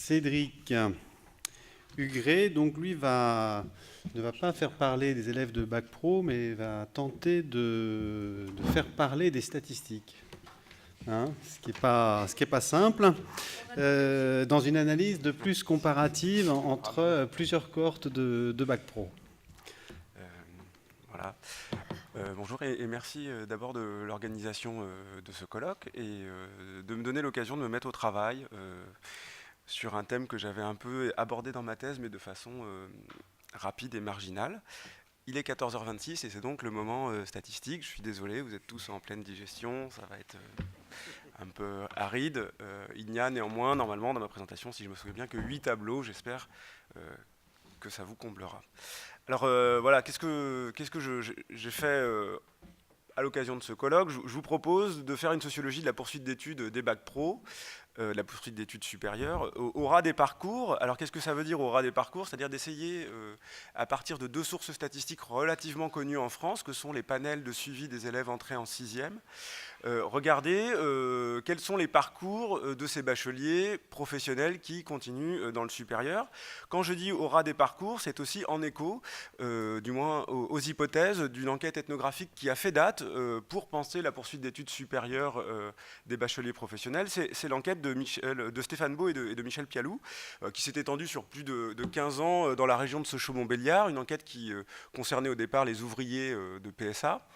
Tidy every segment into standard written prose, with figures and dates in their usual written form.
Cédric Hugré, donc lui ne va pas faire parler des élèves de Bac Pro, mais va tenter de faire parler des statistiques. Ce qui est pas simple, dans une analyse de plus comparative entre plusieurs cohortes de Bac Pro. Voilà. Bonjour et merci d'abord de l'organisation de ce colloque et de me donner l'occasion de me mettre au travail sur un thème que j'avais un peu abordé dans ma thèse, mais de façon rapide et marginale. Il est 14h26 et c'est donc le moment statistique. Je suis désolé, vous êtes tous en pleine digestion, ça va être un peu aride. Il n'y a néanmoins, normalement, dans ma présentation, si je me souviens bien, que 8 tableaux. J'espère que ça vous comblera. Alors voilà, qu'est-ce que j'ai fait à l'occasion de ce colloque? Je vous propose de faire une sociologie de la poursuite d'études des bacs pro, la poursuite d'études supérieures, au ras des parcours. Alors qu'est-ce que ça veut dire au ras des parcours? C'est-à-dire d'essayer, à partir de deux sources statistiques relativement connues en France, que sont les panels de suivi des élèves entrés en 6e, regardez quels sont les parcours de ces bacheliers professionnels qui continuent dans le supérieur. Quand je dis au ras des parcours, c'est aussi en écho, du moins aux hypothèses d'une enquête ethnographique qui a fait date pour penser la poursuite d'études supérieures des bacheliers professionnels. C'est l'enquête de Stéphane Beau et de Michel Pialou, qui s'est étendue sur plus de 15 ans dans la région de Sochaux-Montbéliard, une enquête qui concernait au départ les ouvriers de PSA,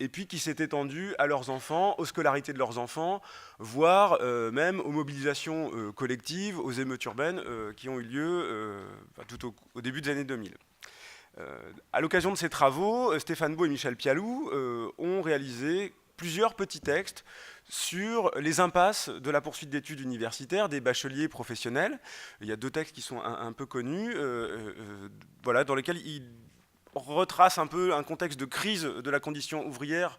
et puis qui s'est étendue à leurs enfants, aux scolarités de leurs enfants, voire même aux mobilisations collectives, aux émeutes urbaines qui ont eu lieu tout au début des années 2000. À l'occasion de ces travaux, Stéphane Beau et Michel Pialou ont réalisé plusieurs petits textes sur les impasses de la poursuite d'études universitaires des bacheliers professionnels. Il y a deux textes qui sont un peu connus, voilà, dans lesquels ils retrace un peu un contexte de crise de la condition ouvrière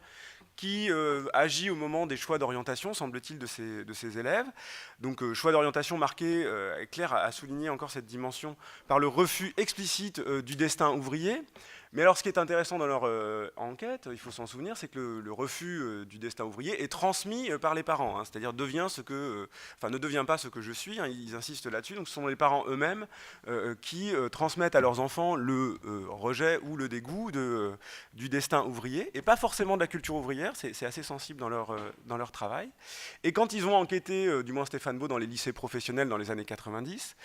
qui agit au moment des choix d'orientation, semble-t-il, de ces élèves. Donc choix d'orientation marqué, Claire a souligné encore cette dimension, par le refus explicite du destin ouvrier. Mais alors ce qui est intéressant dans leur enquête, il faut s'en souvenir, c'est que le refus du destin ouvrier est transmis par les parents, hein, c'est-à-dire ne devient pas ce que je suis, hein, ils insistent là-dessus, donc ce sont les parents eux-mêmes qui transmettent à leurs enfants le rejet ou le dégoût du destin ouvrier, et pas forcément de la culture ouvrière, c'est assez sensible dans leur travail. Et quand ils ont enquêté, du moins Stéphane Beau, dans les lycées professionnels dans les années 90,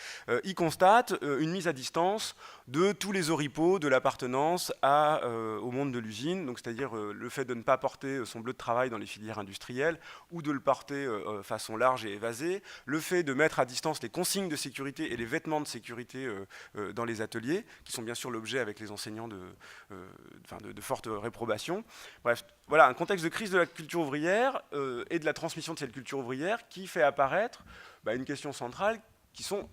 ils constatent une mise à distance de tous les oripeaux de l'appartenance au monde de l'usine, donc c'est-à-dire le fait de ne pas porter son bleu de travail dans les filières industrielles ou de le porter façon large et évasée, le fait de mettre à distance les consignes de sécurité et les vêtements de sécurité dans les ateliers, qui sont bien sûr l'objet avec les enseignants de forte réprobation. Bref, voilà un contexte de crise de la culture ouvrière et de la transmission de cette culture ouvrière qui fait apparaître une question centrale,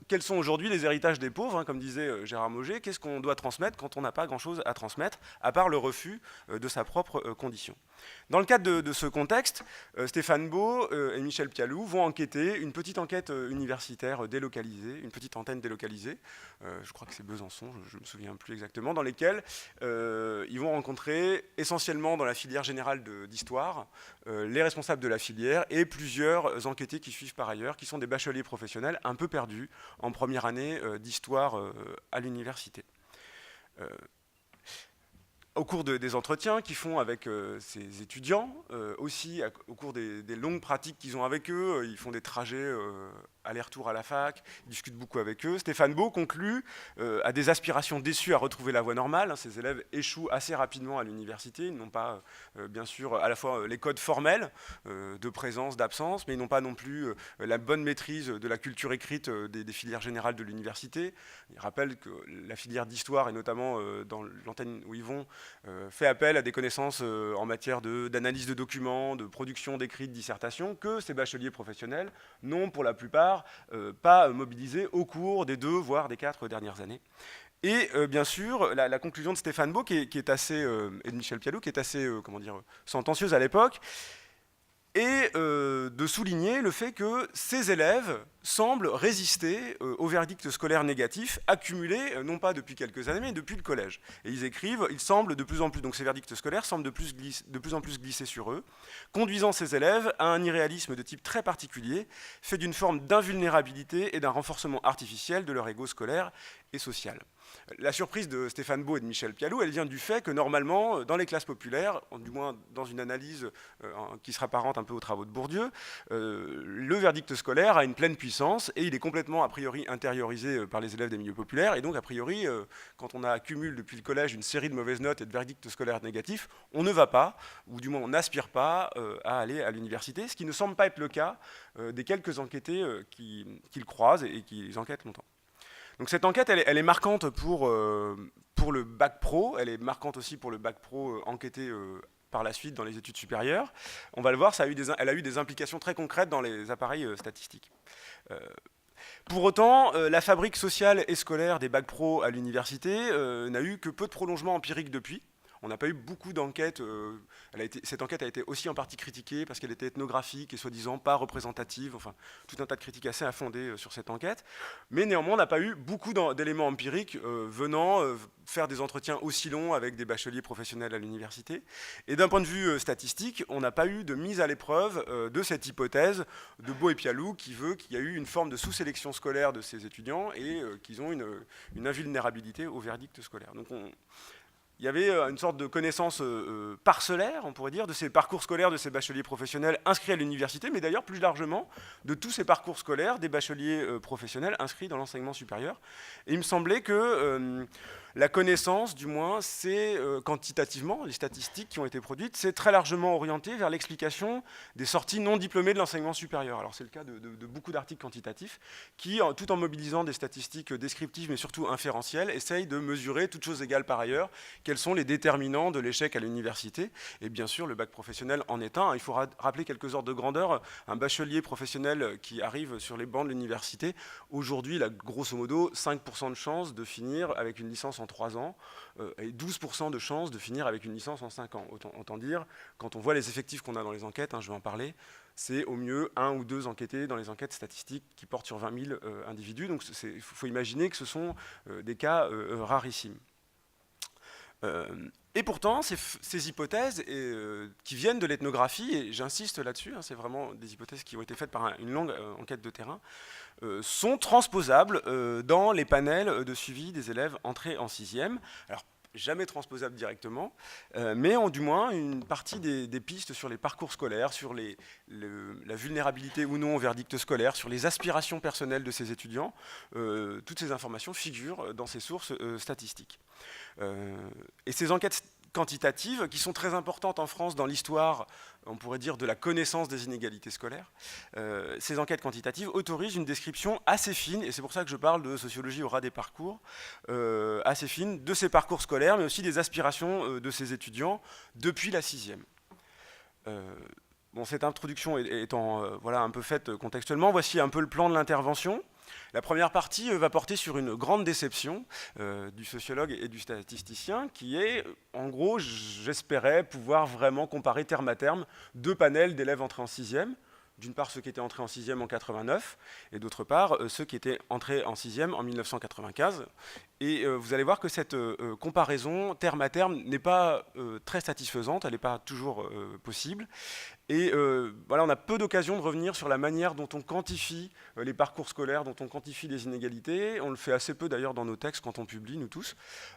quels sont aujourd'hui les héritages des pauvres, hein, comme disait Gérard Mauger, qu'est-ce qu'on doit transmettre quand on n'a pas grand-chose à transmettre, à part le refus de sa propre condition. Dans le cadre de ce contexte, Stéphane Beau et Michel Pialou vont enquêter une petite enquête universitaire délocalisée, une petite antenne délocalisée, je crois que c'est Besançon, je ne me souviens plus exactement, dans lesquelles ils vont rencontrer essentiellement dans la filière générale d'histoire les responsables de la filière et plusieurs enquêtés qui suivent par ailleurs, qui sont des bacheliers professionnels un peu perdus en première année d'histoire à l'université. Au cours des entretiens qu'ils font avec ces étudiants, aussi au cours des longues pratiques qu'ils ont avec eux, ils font des trajets aller-retour à la fac, ils discutent beaucoup avec eux. Stéphane Beau conclut à des aspirations déçues à retrouver la voie normale. Hein, ces élèves échouent assez rapidement à l'université, ils n'ont pas bien sûr à la fois les codes formels de présence, d'absence, mais ils n'ont pas non plus la bonne maîtrise de la culture écrite des filières générales de l'université. Il rappelle que la filière d'histoire, et notamment dans l'antenne où ils vont, fait appel à des connaissances en matière d'analyse de documents, de production d'écrits, de dissertation, que ces bacheliers professionnels n'ont pour la plupart pas mobilisés au cours des 2, voire des 4 dernières années. Et bien sûr, la conclusion de Stéphane Beau, qui est assez, et de Michel Pialou, qui est assez sentencieuse à l'époque, et de souligner le fait que ces élèves semblent résister au verdict scolaire négatif accumulé, non pas depuis quelques années, mais depuis le collège. Et ils écrivent, il semble de plus en plus, donc ces verdicts scolaires semblent de plus en plus glisser sur eux, conduisant ces élèves à un irréalisme de type très particulier, fait d'une forme d'invulnérabilité et d'un renforcement artificiel de leur ego scolaire et social. La surprise de Stéphane Beau et de Michel Pialou, elle vient du fait que normalement, dans les classes populaires, du moins dans une analyse qui se rapparente un peu aux travaux de Bourdieu, le verdict scolaire a une pleine puissance et il est complètement a priori intériorisé par les élèves des milieux populaires. Et donc a priori, quand on accumule depuis le collège une série de mauvaises notes et de verdicts scolaires négatifs, on ne va pas, ou du moins on n'aspire pas à aller à l'université, ce qui ne semble pas être le cas des quelques enquêtés qu'ils croisent et qui enquêtent longtemps. Donc cette enquête, elle est marquante pour le bac pro, elle est marquante aussi pour le bac pro enquêté par la suite dans les études supérieures. On va le voir, elle a eu des implications très concrètes dans les appareils statistiques. Pour autant, la fabrique sociale et scolaire des bacs pro à l'université n'a eu que peu de prolongement empirique depuis. On n'a pas eu beaucoup d'enquêtes. Cette enquête a été aussi en partie critiquée parce qu'elle était ethnographique et soi-disant pas représentative. Enfin, tout un tas de critiques assez infondées sur cette enquête. Mais néanmoins, on n'a pas eu beaucoup d'éléments empiriques venant faire des entretiens aussi longs avec des bacheliers professionnels à l'université. Et d'un point de vue statistique, on n'a pas eu de mise à l'épreuve de cette hypothèse de Beau et Pialou qui veut qu'il y a eu une forme de sous-sélection scolaire de ces étudiants et qu'ils ont une invulnérabilité au verdict scolaire. Donc il y avait une sorte de connaissance parcellaire, on pourrait dire, de ces parcours scolaires de ces bacheliers professionnels inscrits à l'université, mais d'ailleurs plus largement de tous ces parcours scolaires des bacheliers professionnels inscrits dans l'enseignement supérieur. Et il me semblait que la connaissance, du moins, c'est quantitativement, les statistiques qui ont été produites, c'est très largement orienté vers l'explication des sorties non diplômées de l'enseignement supérieur. Alors c'est le cas de beaucoup d'articles quantitatifs qui, tout en mobilisant des statistiques descriptives, mais surtout inférentielles, essayent de mesurer, toutes choses égales par ailleurs, quels sont les déterminants de l'échec à l'université. Et bien sûr, le bac professionnel en est un. Il faut rappeler quelques ordres de grandeur. Un bachelier professionnel qui arrive sur les bancs de l'université, aujourd'hui, il a grosso modo 5% de chances de finir avec une licence en 3 ans et 12% de chances de finir avec une licence en 5 ans. Autant dire, quand on voit les effectifs qu'on a dans les enquêtes, je vais en parler, c'est au mieux 1 ou 2 enquêtés dans les enquêtes statistiques qui portent sur 20 000 individus. Donc il faut imaginer que ce sont des cas rarissimes. Et pourtant, ces hypothèses qui viennent de l'ethnographie, et j'insiste là-dessus, c'est vraiment des hypothèses qui ont été faites par une longue enquête de terrain, sont transposables dans les panels de suivi des élèves entrés en 6e. Alors, jamais transposables directement, mais ont du moins une partie des pistes sur les parcours scolaires, sur la vulnérabilité ou non au verdict scolaire, sur les aspirations personnelles de ces étudiants. Toutes ces informations figurent dans ces sources statistiques. Et ces enquêtes quantitatives, qui sont très importantes en France dans l'histoire, on pourrait dire, de la connaissance des inégalités scolaires, ces enquêtes quantitatives autorisent une description assez fine, et c'est pour ça que je parle de sociologie au ras des parcours, assez fine de ces parcours scolaires, mais aussi des aspirations de ces étudiants depuis la 6e. Bon, cette introduction étant voilà, un peu faite contextuellement, voici un peu le plan de l'intervention. La première partie va porter sur une grande déception du sociologue et du statisticien qui est, en gros, j'espérais pouvoir vraiment comparer terme à terme 2 panels d'élèves entrés en 6e. D'une part, ceux qui étaient entrés en 6e en 89, et d'autre part, ceux qui étaient entrés en 6e en 1995. Et vous allez voir que cette comparaison terme à terme n'est pas très satisfaisante, elle n'est pas toujours possible. Et voilà, on a peu d'occasions de revenir sur la manière dont on quantifie les parcours scolaires, dont on quantifie les inégalités. On le fait assez peu d'ailleurs dans nos textes quand on publie, nous tous.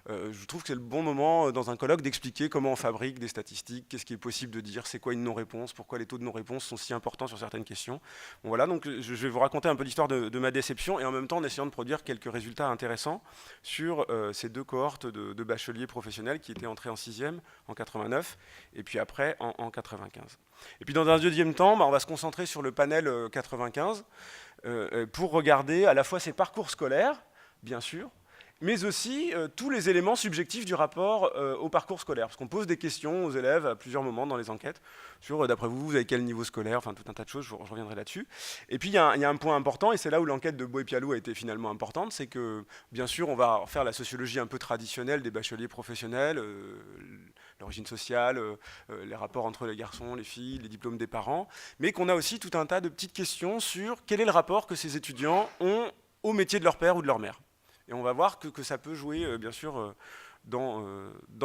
Je trouve que c'est le bon moment dans un colloque d'expliquer comment on fabrique des statistiques, qu'est-ce qui est possible de dire, c'est quoi une non-réponse, pourquoi les taux de non-réponse sont si importants sur certaines questions. Bon, voilà, donc je vais vous raconter un peu l'histoire de ma déception et en même temps en essayant de produire quelques résultats intéressants sur ces 2 cohortes de bacheliers professionnels qui étaient entrés en 6e en 89 et puis après en 95. Et puis dans un deuxième temps, on va se concentrer sur le panel 95 pour regarder à la fois ces parcours scolaires, bien sûr, mais aussi tous les éléments subjectifs du rapport au parcours scolaire. Parce qu'on pose des questions aux élèves à plusieurs moments dans les enquêtes sur, d'après vous, vous avez quel niveau scolaire, enfin tout un tas de choses, je reviendrai là-dessus. Et puis il y a un point important, et c'est là où l'enquête de Beau et Pialou a été finalement importante, c'est que, bien sûr, on va faire la sociologie un peu traditionnelle des bacheliers professionnels, l'origine sociale, les rapports entre les garçons, les filles, les diplômes des parents, mais qu'on a aussi tout un tas de petites questions sur quel est le rapport que ces étudiants ont au métier de leur père ou de leur mère. Et on va voir que ça peut jouer, bien sûr, dans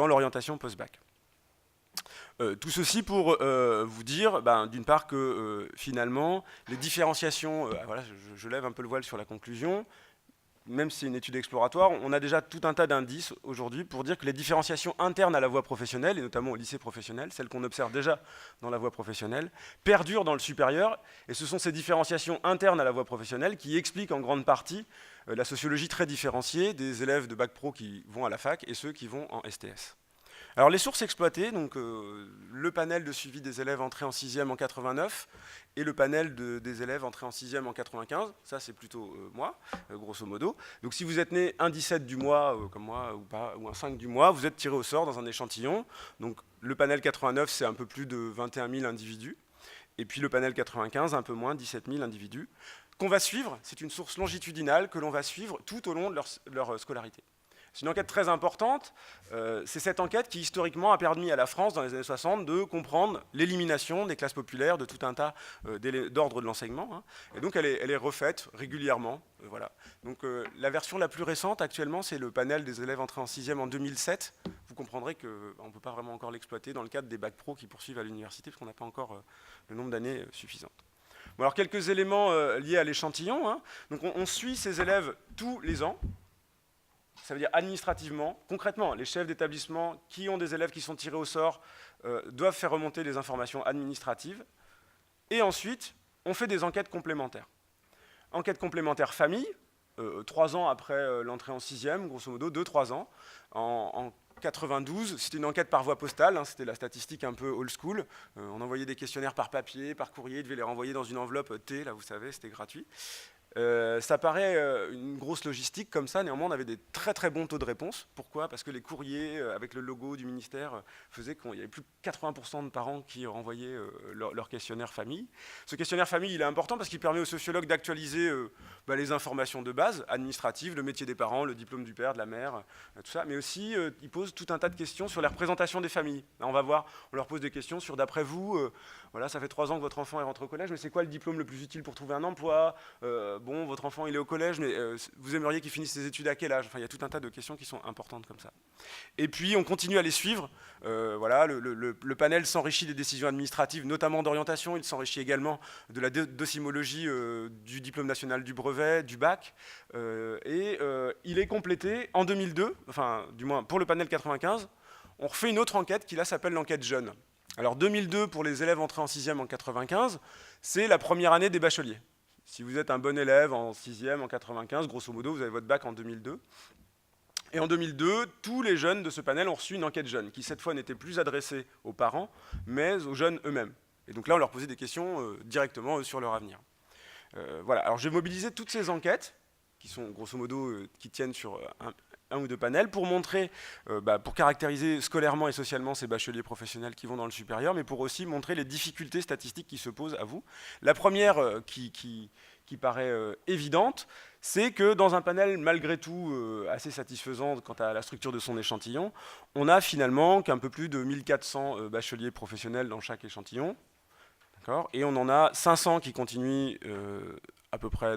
l'orientation post-bac. Tout ceci pour vous dire, d'une part, que finalement, les différenciations, voilà, je lève un peu le voile sur la conclusion, même si c'est une étude exploratoire, on a déjà tout un tas d'indices aujourd'hui pour dire que les différenciations internes à la voie professionnelle, et notamment au lycée professionnel, celles qu'on observe déjà dans la voie professionnelle, perdurent dans le supérieur, et ce sont ces différenciations internes à la voie professionnelle qui expliquent en grande partie la sociologie très différenciée des élèves de bac pro qui vont à la fac et ceux qui vont en STS. Alors les sources exploitées, donc le panel de suivi des élèves entrés en 6e en 89 et le panel des élèves entrés en 6e en 95, ça c'est plutôt moi, grosso modo. Donc si vous êtes né un 17 du mois, comme moi, ou un 5 du mois, vous êtes tiré au sort dans un échantillon. Donc le panel 89, c'est un peu plus de 21 000 individus. Et puis le panel 95, un peu moins, 17 000 individus. Qu'on va suivre, c'est une source longitudinale que l'on va suivre tout au long de leur scolarité. C'est une enquête très importante. C'est cette enquête qui, historiquement, a permis à la France, dans les années 60, de comprendre l'élimination des classes populaires de tout un tas d'ordres de l'enseignement. Hein. Et donc, elle est refaite régulièrement. Voilà. Donc, la version la plus récente, actuellement, c'est le panel des élèves entrés en 6e en 2007. Vous comprendrez qu'on ne peut pas vraiment encore l'exploiter dans le cadre des bacs pro qui poursuivent à l'université, parce qu'on n'a pas encore le nombre d'années suffisant. Bon, alors, quelques éléments liés à l'échantillon. Hein. Donc, on suit ces élèves tous les ans. Ça veut dire administrativement, concrètement, les chefs d'établissement qui ont des élèves qui sont tirés au sort doivent faire remonter des informations administratives. Et ensuite, on fait des enquêtes complémentaires. Enquête complémentaire famille, 3 ans après l'entrée en 6e, grosso modo, 2-3 ans. En 92, c'était une enquête par voie postale, hein, c'était la statistique un peu old school. On envoyait des questionnaires par papier, par courrier, devait les renvoyer dans une enveloppe T, là vous savez, c'était gratuit. Ça paraît une grosse logistique comme ça, néanmoins on avait des très très bons taux de réponse. Pourquoi? Parce que les courriers avec le logo du ministère faisaient qu'il y avait plus de 80% de parents qui renvoyaient leur questionnaire famille. Ce questionnaire famille il est important parce qu'il permet aux sociologues d'actualiser les informations de base, administratives, le métier des parents, le diplôme du père, de la mère, tout ça, mais aussi il pose tout un tas de questions sur la représentation des familles. Là, on va voir, on leur pose des questions sur d'après vous, voilà, ça fait 3 ans que votre enfant est rentré au collège, mais c'est quoi le diplôme le plus utile pour trouver un emploi? Bon, votre enfant il est au collège, mais vous aimeriez qu'il finisse ses études à quel âge? Enfin, il y a tout un tas de questions qui sont importantes comme ça. Et puis, on continue à les suivre. Voilà, le panel s'enrichit des décisions administratives, notamment d'orientation. Il s'enrichit également de la docimologie du diplôme national du brevet, du bac. Il est complété en 2002, enfin, du moins pour le panel 95. On refait une autre enquête qui, là, s'appelle l'enquête jeune. Alors, 2002, pour les élèves entrés en 6e en 95, c'est la première année des bacheliers. Si vous êtes un bon élève en 6e, en 95, grosso modo, vous avez votre bac en 2002. Et en 2002, tous les jeunes de ce panel ont reçu une enquête jeune, qui cette fois n'était plus adressée aux parents, mais aux jeunes eux-mêmes. Et donc là, on leur posait des questions directement sur leur avenir. Voilà, alors je vais mobiliser toutes ces enquêtes, qui sont grosso modo, qui tiennent sur un ou deux panels, pour montrer, pour caractériser scolairement et socialement ces bacheliers professionnels qui vont dans le supérieur, mais pour aussi montrer les difficultés statistiques qui se posent à vous. La première qui paraît évidente, c'est que dans un panel malgré tout assez satisfaisant quant à la structure de son échantillon, on a finalement qu'un peu plus de 1400 bacheliers professionnels dans chaque échantillon, et on en a 500 qui continuent à peu près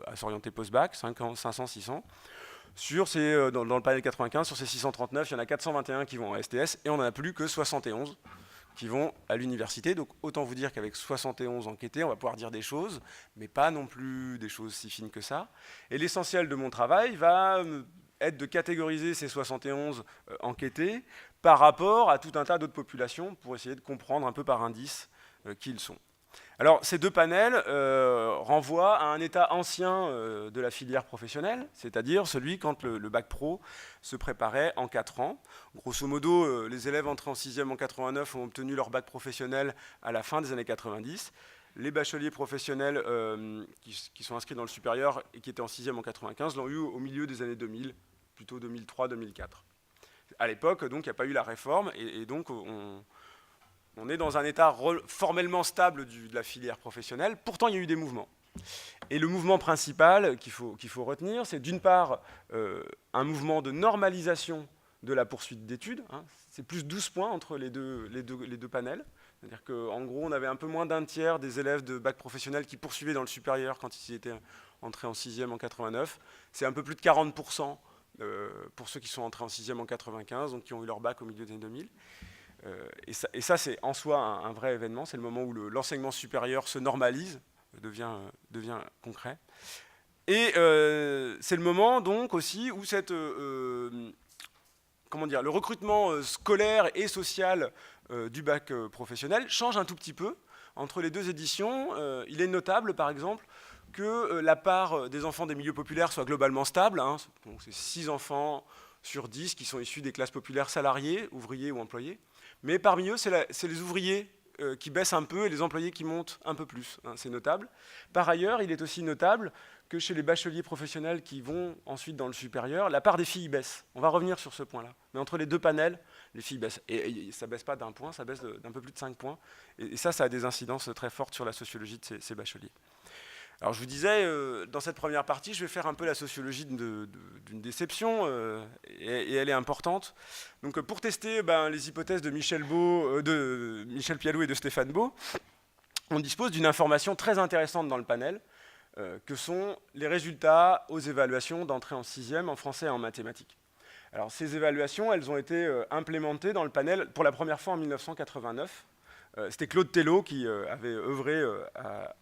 à s'orienter post-bac, 500, 600. Dans le panel 95, sur ces 639, il y en a 421 qui vont en STS et on n'en a plus que 71 qui vont à l'université. Donc autant vous dire qu'avec 71 enquêtés, on va pouvoir dire des choses, mais pas non plus des choses si fines que ça. Et l'essentiel de mon travail va être de catégoriser ces 71 enquêtés par rapport à tout un tas d'autres populations pour essayer de comprendre un peu par indice qui ils sont. Alors, ces deux panels renvoient à un état ancien de la filière professionnelle, c'est-à-dire celui quand le bac pro se préparait en 4 ans. Grosso modo, les élèves entrés en 6e en 89 ont obtenu leur bac professionnel à la fin des années 90. Les bacheliers professionnels qui sont inscrits dans le supérieur et qui étaient en 6e en 95 l'ont eu au milieu des années 2000, plutôt 2003-2004. À l'époque, donc, il n'y a pas eu la réforme et donc on est dans un état formellement stable de la filière professionnelle. Pourtant, il y a eu des mouvements. Et le mouvement principal qu'il faut retenir, c'est d'une part un mouvement de normalisation de la poursuite d'études. Hein. C'est plus 12 points entre les deux panels. C'est-à-dire qu'en gros, on avait un peu moins d'un tiers des élèves de bac professionnel qui poursuivaient dans le supérieur quand ils étaient entrés en 6e en 89. C'est un peu plus de 40% pour ceux qui sont entrés en 6e en 95, donc qui ont eu leur bac au milieu des années 2000. Et ça c'est en soi un vrai événement. C'est le moment où l'enseignement supérieur se normalise, devient concret. Et c'est le moment donc aussi où le recrutement scolaire et social du bac professionnel change un tout petit peu. Entre les deux éditions, il est notable par exemple que la part des enfants des milieux populaires soit globalement stable. Hein. Donc c'est 6 enfants sur 10 qui sont issus des classes populaires salariées, ouvriers ou employés. Mais parmi eux, c'est les ouvriers qui baissent un peu et les employés qui montent un peu plus. Hein, c'est notable. Par ailleurs, il est aussi notable que chez les bacheliers professionnels qui vont ensuite dans le supérieur, la part des filles baisse. On va revenir sur ce point-là. Mais entre les deux panels, les filles baissent. Et ça ne baisse pas d'un point, ça baisse d'un peu plus de 5 points. Et ça a des incidences très fortes sur la sociologie de ces bacheliers. Alors je vous disais, dans cette première partie, je vais faire un peu la sociologie d'une déception, et elle est importante. Donc pour tester les hypothèses de Michel Pialou et de Stéphane Beau, on dispose d'une information très intéressante dans le panel, que sont les résultats aux évaluations d'entrée en 6e en français et en mathématiques. Alors ces évaluations, elles ont été implémentées dans le panel pour la première fois en 1989. C'était Claude Tello qui avait œuvré à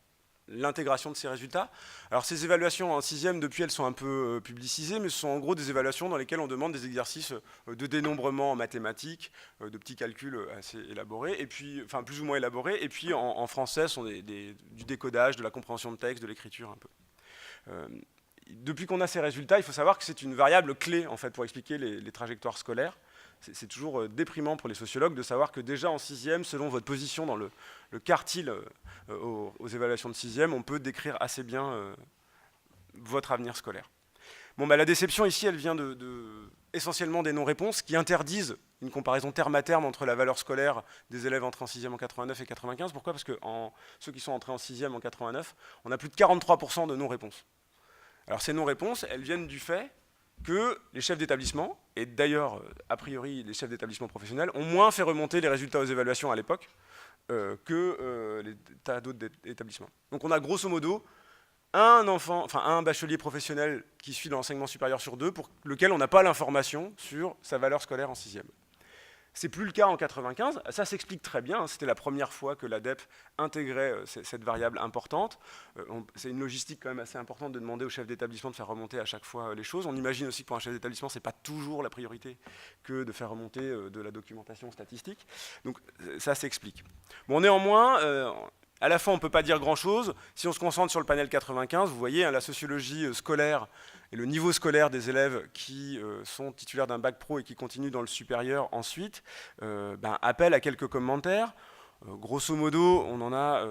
l'intégration de ces résultats. Alors ces évaluations en 6e, depuis, elles sont un peu publicisées, mais ce sont en gros des évaluations dans lesquelles on demande des exercices de dénombrement en mathématiques, de petits calculs assez élaborés, et puis, enfin plus ou moins élaborés, et puis en français, ce sont du décodage, de la compréhension de texte, de l'écriture un peu. Depuis qu'on a ces résultats, il faut savoir que c'est une variable clé en fait, pour expliquer les trajectoires scolaires. C'est toujours déprimant pour les sociologues de savoir que déjà en 6e, selon votre position dans le quartile aux évaluations de 6e, on peut décrire assez bien votre avenir scolaire. Bon, la déception ici, elle vient essentiellement des non-réponses qui interdisent une comparaison terme à terme entre la valeur scolaire des élèves entrés en 6e en 89 et 95. Pourquoi ? Parce que ceux qui sont entrés en 6e en 89, on a plus de 43% de non-réponses. Alors ces non-réponses, elles viennent du fait que les chefs d'établissement, et d'ailleurs, a priori, les chefs d'établissement professionnels, ont moins fait remonter les résultats aux évaluations à l'époque que les tas d'autres établissements. Donc on a grosso modo un bachelier professionnel qui suit l'enseignement supérieur sur 2 pour lequel on n'a pas l'information sur sa valeur scolaire en 6e. C'est plus le cas en 95, ça s'explique très bien, hein. C'était la première fois que l'ADEP intégrait cette variable importante. C'est une logistique quand même assez importante de demander au chef d'établissement de faire remonter à chaque fois les choses. On imagine aussi que pour un chef d'établissement, ce n'est pas toujours la priorité que de faire remonter de la documentation statistique. Donc ça s'explique. Bon, néanmoins, à la fin, on ne peut pas dire grand-chose. Si on se concentre sur le panel 95, vous voyez, hein, la sociologie scolaire et le niveau scolaire des élèves qui sont titulaires d'un bac pro et qui continuent dans le supérieur ensuite, appellent à quelques commentaires. Grosso modo, on en a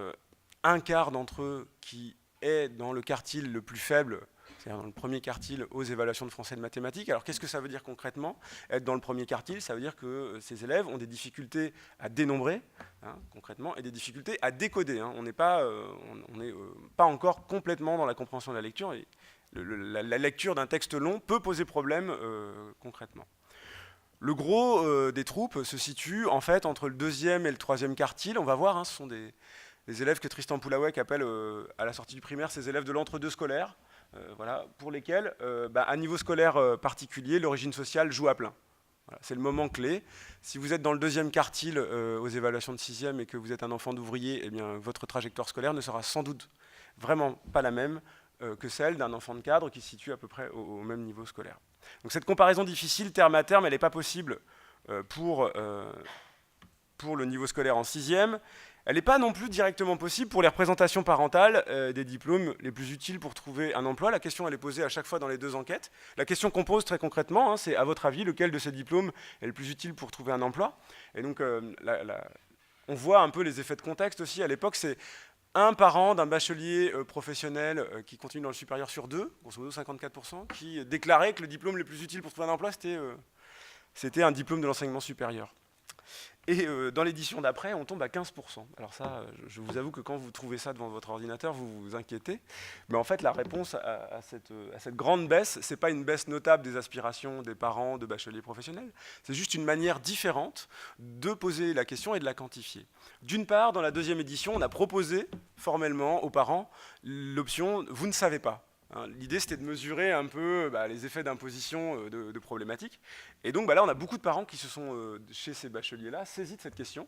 un quart d'entre eux qui est dans le quartile le plus faible, c'est-à-dire dans le premier quartile aux évaluations de français et de mathématiques. Alors qu'est-ce que ça veut dire concrètement ? Être dans le premier quartile, ça veut dire que ces élèves ont des difficultés à dénombrer, hein, concrètement, et des difficultés à décoder. Hein. On n'est pas encore complètement dans la compréhension de la lecture, et la lecture d'un texte long peut poser problème concrètement. Le gros des troupes se situe en fait entre le deuxième et le troisième quartile. On va voir, hein, ce sont les élèves que Tristan Poulawek appelle à la sortie du primaire ces élèves de l'entre-deux scolaire, voilà, pour lesquels, à niveau scolaire particulier, l'origine sociale joue à plein. Voilà, c'est le moment clé. Si vous êtes dans le deuxième quartile aux évaluations de 6e et que vous êtes un enfant d'ouvrier, eh bien, votre trajectoire scolaire ne sera sans doute vraiment pas la même que celle d'un enfant de cadre qui se situe à peu près au même niveau scolaire. Donc cette comparaison difficile, terme à terme, elle n'est pas possible pour le niveau scolaire en 6e. Elle n'est pas non plus directement possible pour les représentations parentales des diplômes les plus utiles pour trouver un emploi. La question, elle est posée à chaque fois dans les deux enquêtes. La question qu'on pose très concrètement, hein, c'est à votre avis, lequel de ces diplômes est le plus utile pour trouver un emploi ? Et donc, on voit un peu les effets de contexte aussi. À l'époque, c'est un parent d'un bachelier professionnel qui continue dans le supérieur sur 2, grosso modo 54%, qui déclarait que le diplôme le plus utile pour trouver un emploi, c'était un diplôme de l'enseignement supérieur. Et dans l'édition d'après, on tombe à 15%. Alors ça, je vous avoue que quand vous trouvez ça devant votre ordinateur, vous vous inquiétez. Mais en fait, la réponse à cette grande baisse, ce n'est pas une baisse notable des aspirations des parents de bacheliers professionnels. C'est juste une manière différente de poser la question et de la quantifier. D'une part, dans la deuxième édition, on a proposé formellement aux parents l'option « vous ne savez pas ». L'idée, c'était de mesurer un peu les effets d'imposition de problématiques. Et donc là, on a beaucoup de parents qui se sont, chez ces bacheliers-là, saisis de cette question.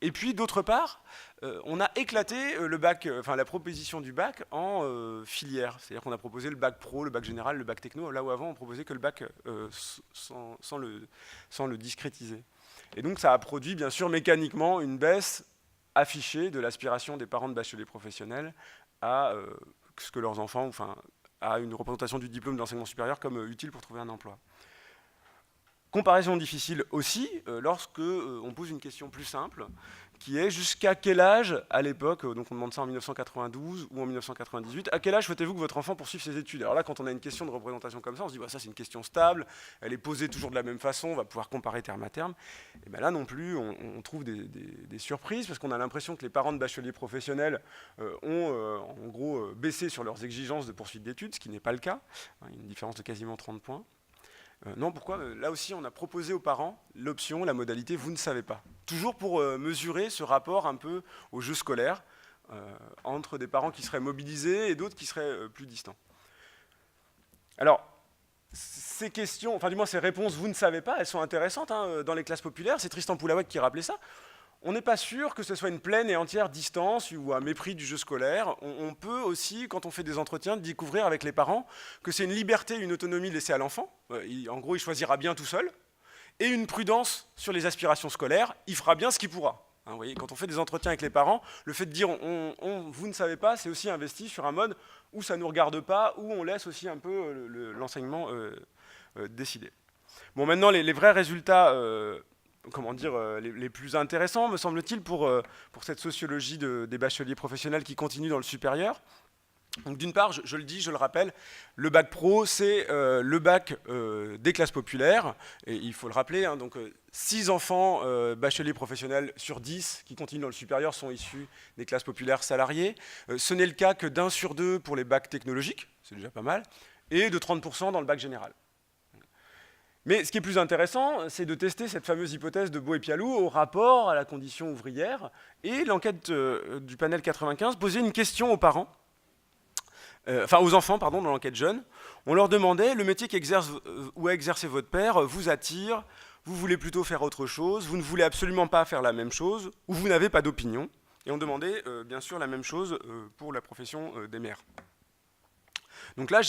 Et puis, d'autre part, on a éclaté le bac, la proposition du bac en filière. C'est-à-dire qu'on a proposé le bac pro, le bac général, le bac techno, là où avant, on proposait que le bac sans le discrétiser. Et donc, ça a produit, bien sûr, mécaniquement, une baisse affichée de l'aspiration des parents de bacheliers professionnels à ce que leurs enfants, à une représentation du diplôme d'enseignement supérieur comme utile pour trouver un emploi. Comparaison difficile aussi lorsque on pose une question plus simple, qui est jusqu'à quel âge, à l'époque, donc on demande ça en 1992 ou en 1998, à quel âge souhaitez-vous que votre enfant poursuive ses études? Alors là, quand on a une question de représentation comme ça, on se dit ça c'est une question stable, elle est posée toujours de la même façon, on va pouvoir comparer terme à terme. Et bien là non plus, on trouve des surprises, parce qu'on a l'impression que les parents de bacheliers professionnels ont en gros baissé sur leurs exigences de poursuite d'études, ce qui n'est pas le cas. Il y a une différence de quasiment 30 points. Non, pourquoi? Là aussi, on a proposé aux parents l'option, la modalité « vous ne savez pas ». Toujours pour mesurer ce rapport un peu au jeu scolaire entre des parents qui seraient mobilisés et d'autres qui seraient plus distants. Alors, ces questions, enfin du moins ces réponses « vous ne savez pas », elles sont intéressantes dans les classes populaires. C'est Tristan Poullawec qui rappelait ça. On n'est pas sûr que ce soit une pleine et entière distance ou un mépris du jeu scolaire. On peut aussi, quand on fait des entretiens, découvrir avec les parents que c'est une liberté, une autonomie laissée à l'enfant. En gros, il choisira bien tout seul. Et une prudence sur les aspirations scolaires. Il fera bien ce qu'il pourra. Vous voyez, quand on fait des entretiens avec les parents, le fait de dire vous ne savez pas, c'est aussi investi sur un mode où ça ne nous regarde pas, où on laisse aussi un peu l'enseignement décider. Bon, maintenant, les vrais résultats... les plus intéressants, me semble-t-il, pour cette sociologie des bacheliers professionnels qui continuent dans le supérieur. Donc d'une part, je le dis, je le rappelle, le bac pro, c'est le bac des classes populaires, et il faut le rappeler, donc 6 enfants bacheliers professionnels sur 10 qui continuent dans le supérieur sont issus des classes populaires salariées. Ce n'est le cas que d'1 sur 2 pour les bacs technologiques, c'est déjà pas mal, et de 30% dans le bac général. Mais ce qui est plus intéressant, c'est de tester cette fameuse hypothèse de Beau et Pialou au rapport à la condition ouvrière. Et l'enquête du panel 95 posait une question aux parents, aux enfants, pardon, dans l'enquête jeune. On leur demandait, le métier qu'exerce ou a exercé votre père vous attire, vous voulez plutôt faire autre chose, vous ne voulez absolument pas faire la même chose, ou vous n'avez pas d'opinion. Et on demandait, bien sûr, la même chose pour la profession des mères. Donc là,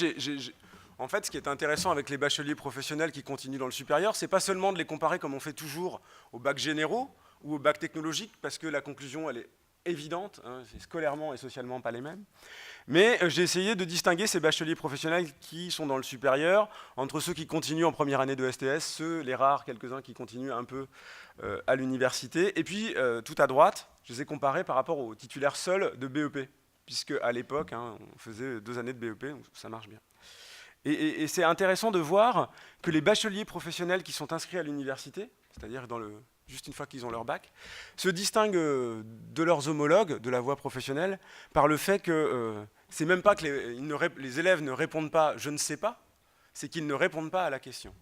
en fait, ce qui est intéressant avec les bacheliers professionnels qui continuent dans le supérieur, c'est pas seulement de les comparer comme on fait toujours aux bacs généraux ou aux bacs technologiques, parce que la conclusion, elle est évidente, c'est scolairement et socialement pas les mêmes. Mais j'ai essayé de distinguer ces bacheliers professionnels qui sont dans le supérieur entre ceux qui continuent en première année de STS, les rares, quelques-uns qui continuent un peu à l'université, et puis tout à droite, je les ai comparés par rapport aux titulaires seuls de BEP, puisque à l'époque, on faisait 2 années de BEP, donc ça marche bien. Et c'est intéressant de voir que les bacheliers professionnels qui sont inscrits à l'université, c'est-à-dire juste une fois qu'ils ont leur bac, se distinguent de leurs homologues de la voie professionnelle par le fait que c'est même pas que les élèves ne répondent pas « je ne sais pas », c'est qu'ils ne répondent pas à la question.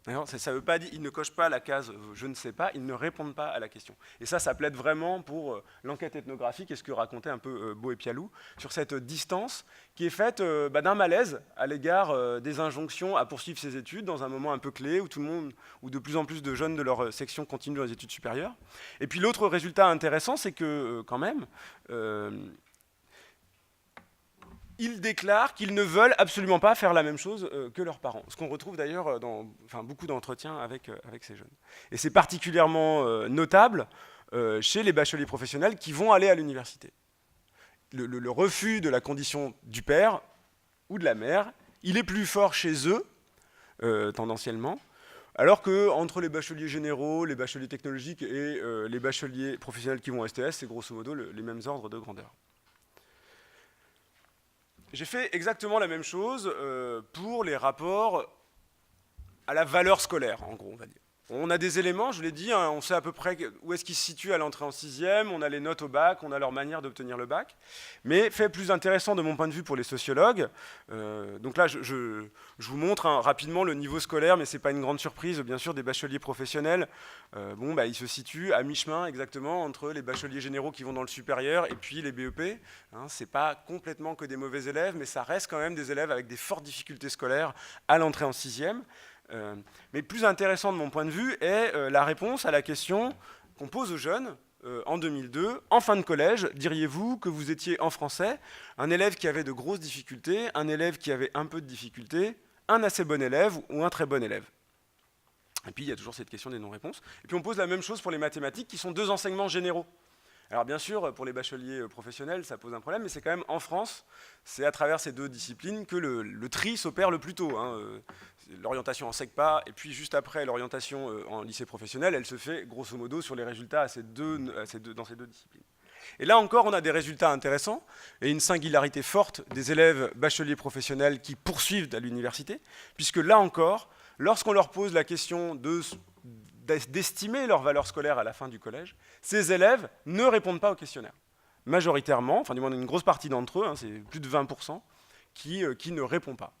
Ça ne veut pas dire qu'ils ne cochent pas la case « je ne sais pas », ils ne répondent pas à la question. Et ça plaide vraiment pour l'enquête ethnographique et ce que racontait un peu Beau et Pialou sur cette distance qui est faite d'un malaise à l'égard des injonctions à poursuivre ses études dans un moment un peu clé où tout le monde, où de plus en plus de jeunes de leur section continuent dans les études supérieures. Et puis l'autre résultat intéressant, c'est que quand même, ils déclarent qu'ils ne veulent absolument pas faire la même chose que leurs parents. Ce qu'on retrouve d'ailleurs dans beaucoup d'entretiens avec ces jeunes. Et c'est particulièrement notable chez les bacheliers professionnels qui vont aller à l'université. Le refus de la condition du père ou de la mère, il est plus fort chez eux, tendanciellement, alors qu'entre les bacheliers généraux, les bacheliers technologiques et les bacheliers professionnels qui vont au STS, c'est grosso modo les mêmes ordres de grandeur. J'ai fait exactement la même chose pour les rapports à la valeur scolaire, en gros, on va dire. On a des éléments, je vous l'ai dit, hein, on sait à peu près où est-ce qu'ils se situent à l'entrée en 6e, on a les notes au bac, on a leur manière d'obtenir le bac. Mais fait plus intéressant de mon point de vue pour les sociologues, donc là je vous montre hein, rapidement le niveau scolaire, mais ce n'est pas une grande surprise, bien sûr, des bacheliers professionnels. Ils se situent à mi-chemin exactement entre les bacheliers généraux qui vont dans le supérieur et puis les BEP. Hein, ce n'est pas complètement que des mauvais élèves, mais ça reste quand même des élèves avec des fortes difficultés scolaires à l'entrée en 6e. Mais plus intéressant de mon point de vue est la réponse à la question qu'on pose aux jeunes en 2002. En fin de collège, diriez-vous que vous étiez en français un élève qui avait de grosses difficultés, un élève qui avait un peu de difficultés, un assez bon élève ou un très bon élève? Et puis il y a toujours cette question des non-réponses. Et puis on pose la même chose pour les mathématiques qui sont deux enseignements généraux. Alors bien sûr, pour les bacheliers professionnels, ça pose un problème, mais c'est quand même en France, c'est à travers ces deux disciplines que le tri s'opère le plus tôt. Hein. L'orientation en SECPA, et puis juste après l'orientation en lycée professionnel, elle se fait grosso modo sur les résultats dans ces deux disciplines. Et là encore, on a des résultats intéressants et une singularité forte des élèves bacheliers professionnels qui poursuivent à l'université, puisque là encore, lorsqu'on leur pose la question d'estimer leur valeur scolaire à la fin du collège, ces élèves ne répondent pas au questionnaire. Majoritairement, enfin du moins une grosse partie d'entre eux, hein, c'est plus de 20%, qui ne répondent pas.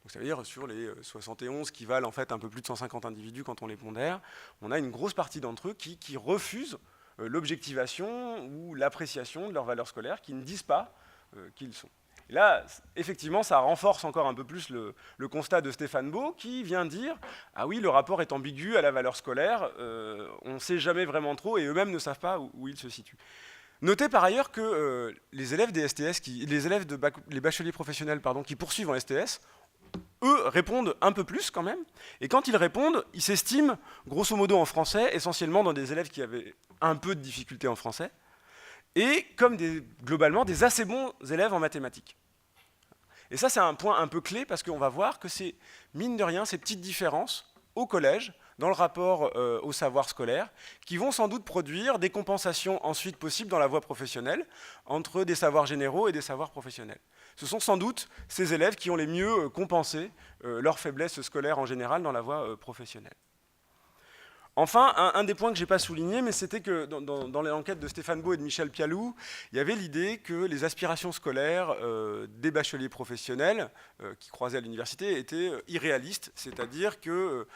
Donc ça veut dire sur les 71 qui valent en fait un peu plus de 150 individus quand on les pondère, on a une grosse partie d'entre eux qui refusent l'objectivation ou l'appréciation de leur valeur scolaire, qui ne disent pas qui ils sont. Et là, effectivement, ça renforce encore un peu plus le constat de Stéphane Beau, qui vient dire « Ah oui, le rapport est ambigu à la valeur scolaire, on ne sait jamais vraiment trop, et eux-mêmes ne savent pas où ils se situent. » Notez par ailleurs que les élèves des STS, les bacheliers professionnels qui poursuivent en STS, eux répondent un peu plus quand même, et quand ils répondent, ils s'estiment grosso modo en français, essentiellement dans des élèves qui avaient un peu de difficulté en français, et comme globalement des assez bons élèves en mathématiques. Et ça, c'est un point un peu clé, parce qu'on va voir que c'est, mine de rien, ces petites différences au collège, dans le rapport au savoir scolaire, qui vont sans doute produire des compensations ensuite possibles dans la voie professionnelle, entre des savoirs généraux et des savoirs professionnels. Ce sont sans doute ces élèves qui ont les mieux compensé leur faiblesse scolaire en général dans la voie professionnelle. Enfin, un des points que je n'ai pas souligné, mais c'était que dans l'enquête de Stéphane Beau et de Michel Pialou, il y avait l'idée que les aspirations scolaires des bacheliers professionnels qui croisaient à l'université étaient irréalistes, c'est-à-dire que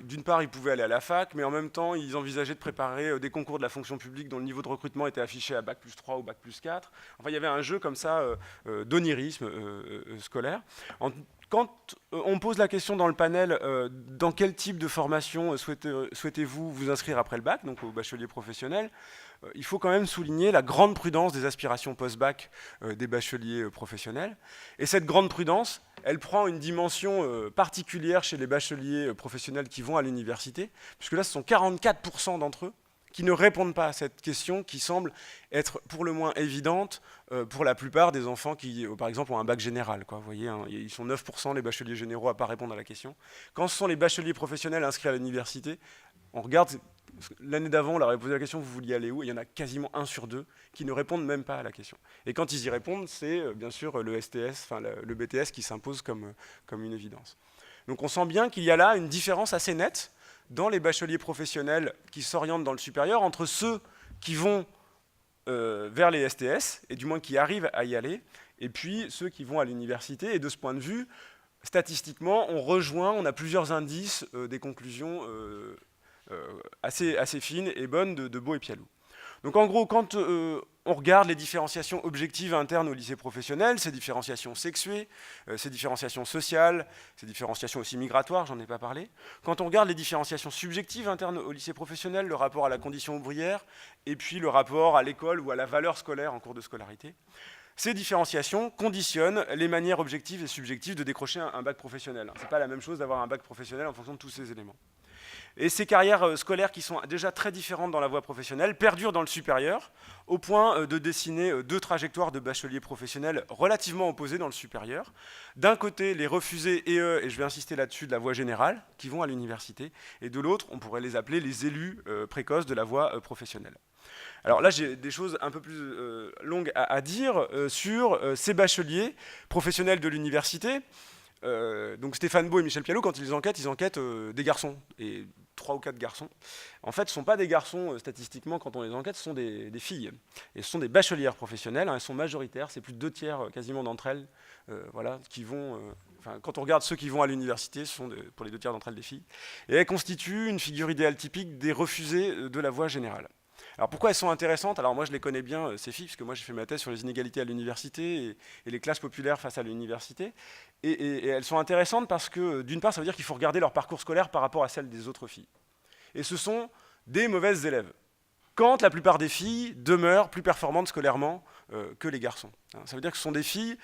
d'une part, ils pouvaient aller à la fac, mais en même temps, ils envisageaient de préparer des concours de la fonction publique dont le niveau de recrutement était affiché à Bac+3 ou Bac+4. Enfin, il y avait un jeu comme ça d'onirisme scolaire. Quand on pose la question dans le panel, dans quel type de formation souhaitez-vous vous inscrire après le bac, donc au bachelier professionnel, il faut quand même souligner la grande prudence des aspirations post-bac des bacheliers professionnels. Et cette grande prudence, elle prend une dimension particulière chez les bacheliers professionnels qui vont à l'université, puisque là, ce sont 44% d'entre eux qui ne répondent pas à cette question qui semble être pour le moins évidente pour la plupart des enfants qui, par exemple, ont un bac général. Quoi. Vous voyez, hein, ils sont 9% les bacheliers généraux à ne pas répondre à la question. Quand ce sont les bacheliers professionnels inscrits à l'université, on regarde, l'année d'avant, on leur avait posé la question, vous vouliez aller où? Il y en a quasiment 1 sur 2 qui ne répondent même pas à la question. Et quand ils y répondent, c'est bien sûr le STS, enfin le BTS qui s'impose comme une évidence. Donc on sent bien qu'il y a là une différence assez nette dans les bacheliers professionnels qui s'orientent dans le supérieur, entre ceux qui vont vers les STS, et du moins qui arrivent à y aller, et puis ceux qui vont à l'université. Et de ce point de vue, statistiquement, on a plusieurs indices des conclusions assez fines et bonnes de Beau et Pialou. Donc en gros, quand on regarde les différenciations objectives internes au lycée professionnel, ces différenciations sexuées, ces différenciations sociales, ces différenciations aussi migratoires, j'en ai pas parlé. Quand on regarde les différenciations subjectives internes au lycée professionnel, le rapport à la condition ouvrière, et puis le rapport à l'école ou à la valeur scolaire en cours de scolarité, ces différenciations conditionnent les manières objectives et subjectives de décrocher un bac professionnel. Ce n'est pas la même chose d'avoir un bac professionnel en fonction de tous ces éléments. Et ces carrières scolaires qui sont déjà très différentes dans la voie professionnelle perdurent dans le supérieur, au point de dessiner 2 trajectoires de bacheliers professionnels relativement opposées dans le supérieur. D'un côté, les refusés et je vais insister là-dessus, de la voie générale, qui vont à l'université, et de l'autre, on pourrait les appeler les élus précoces de la voie professionnelle. Alors là, j'ai des choses un peu plus longues à dire sur ces bacheliers professionnels de l'université. Donc Stéphane Beau et Michel Pialot, quand ils enquêtent des garçons, et 3 ou 4 garçons. En fait, ce ne sont pas des garçons statistiquement quand on les enquête, ce sont des filles. Et ce sont des bachelières professionnelles, hein, elles sont majoritaires, c'est plus de 2 tiers quasiment d'entre elles, voilà, qui vont... quand on regarde ceux qui vont à l'université, ce sont pour les 2 tiers d'entre elles des filles. Et elles constituent une figure idéale typique des refusés de la voie générale. Alors pourquoi elles sont intéressantes? Alors moi je les connais bien, ces filles, puisque moi j'ai fait ma thèse sur les inégalités à l'université et les classes populaires face à l'université. Et elles sont intéressantes parce que d'une part ça veut dire qu'il faut regarder leur parcours scolaire par rapport à celle des autres filles. Et ce sont des mauvaises élèves, quand la plupart des filles demeurent plus performantes scolairement que les garçons. Ça veut dire que ce sont des filles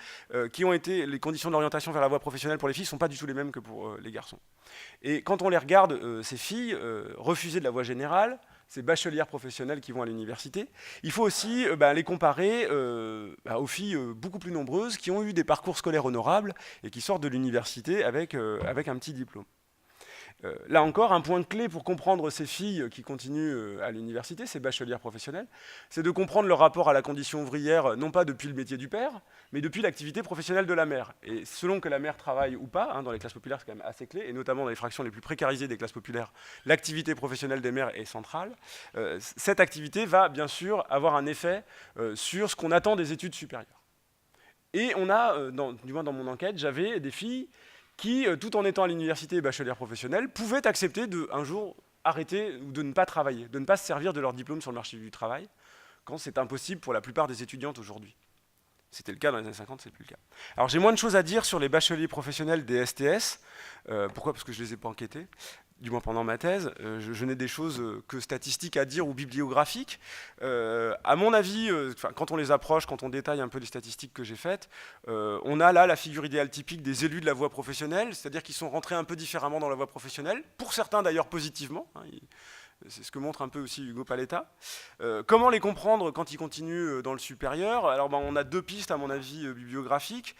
qui ont été... Les conditions de l'orientation vers la voie professionnelle pour les filles ne sont pas du tout les mêmes que pour les garçons. Et quand on les regarde, ces filles, refusées de la voie générale, ces bachelières professionnelles qui vont à l'université, il faut aussi les comparer aux filles beaucoup plus nombreuses qui ont eu des parcours scolaires honorables et qui sortent de l'université avec un petit diplôme. Là encore, un point clé pour comprendre ces filles qui continuent à l'université, ces bachelières professionnelles, c'est de comprendre leur rapport à la condition ouvrière, non pas depuis le métier du père, mais depuis l'activité professionnelle de la mère. Et selon que la mère travaille ou pas, hein, dans les classes populaires, c'est quand même assez clé, et notamment dans les fractions les plus précarisées des classes populaires, l'activité professionnelle des mères est centrale. Cette activité va bien sûr avoir un effet sur ce qu'on attend des études supérieures. Et on a, du moins dans mon enquête, j'avais des filles qui, tout en étant à l'université bachelière professionnelle, pouvaient accepter de, un jour, arrêter ou de ne pas travailler, de ne pas se servir de leur diplôme sur le marché du travail, quand c'est impossible pour la plupart des étudiantes aujourd'hui. C'était le cas dans les années 50, c'est plus le cas. Alors j'ai moins de choses à dire sur les bacheliers professionnels des STS. Pourquoi? Parce que je ne les ai pas enquêtés, du moins pendant ma thèse. Je n'ai des choses que statistiques à dire ou bibliographiques. À mon avis, quand on les approche, quand on détaille un peu les statistiques que j'ai faites, on a là la figure idéale typique des élus de la voie professionnelle, c'est-à-dire qu'ils sont rentrés un peu différemment dans la voie professionnelle, pour certains d'ailleurs positivement. C'est ce que montre un peu aussi Hugo Paletta. Comment les comprendre quand ils continuent dans le supérieur? Alors on a 2 pistes à mon avis bibliographiques.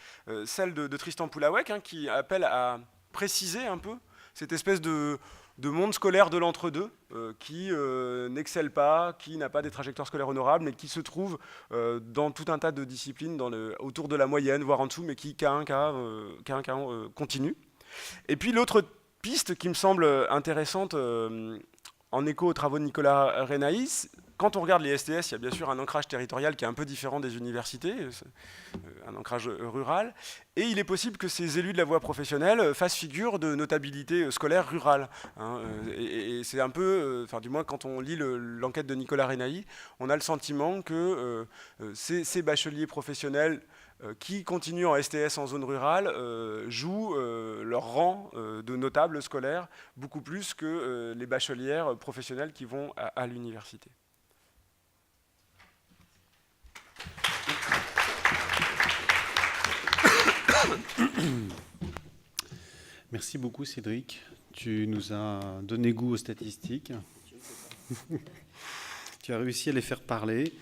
Celle de Tristan Poulawek, hein, qui appelle à préciser un peu cette espèce de monde scolaire de l'entre-deux, qui n'excelle pas, qui n'a pas des trajectoires scolaires honorables, mais qui se trouve dans tout un tas de disciplines autour de la moyenne, voire en dessous, mais qui, cas un cas, continue. Et puis l'autre piste qui me semble intéressante, en écho aux travaux de Nicolas Renaïs, quand on regarde les STS, il y a bien sûr un ancrage territorial qui est un peu différent des universités, un ancrage rural, et il est possible que ces élus de la voie professionnelle fassent figure de notabilité scolaire rurale. Hein, et c'est un peu, du moins quand on lit l'enquête de Nicolas Renaïs, on a le sentiment que ces bacheliers professionnels qui continuent en STS en zone rurale jouent leur rang de notables scolaires beaucoup plus que les bachelières professionnelles qui vont à l'université. Merci beaucoup Cédric, tu nous as donné goût aux statistiques. Tu as réussi à les faire parler.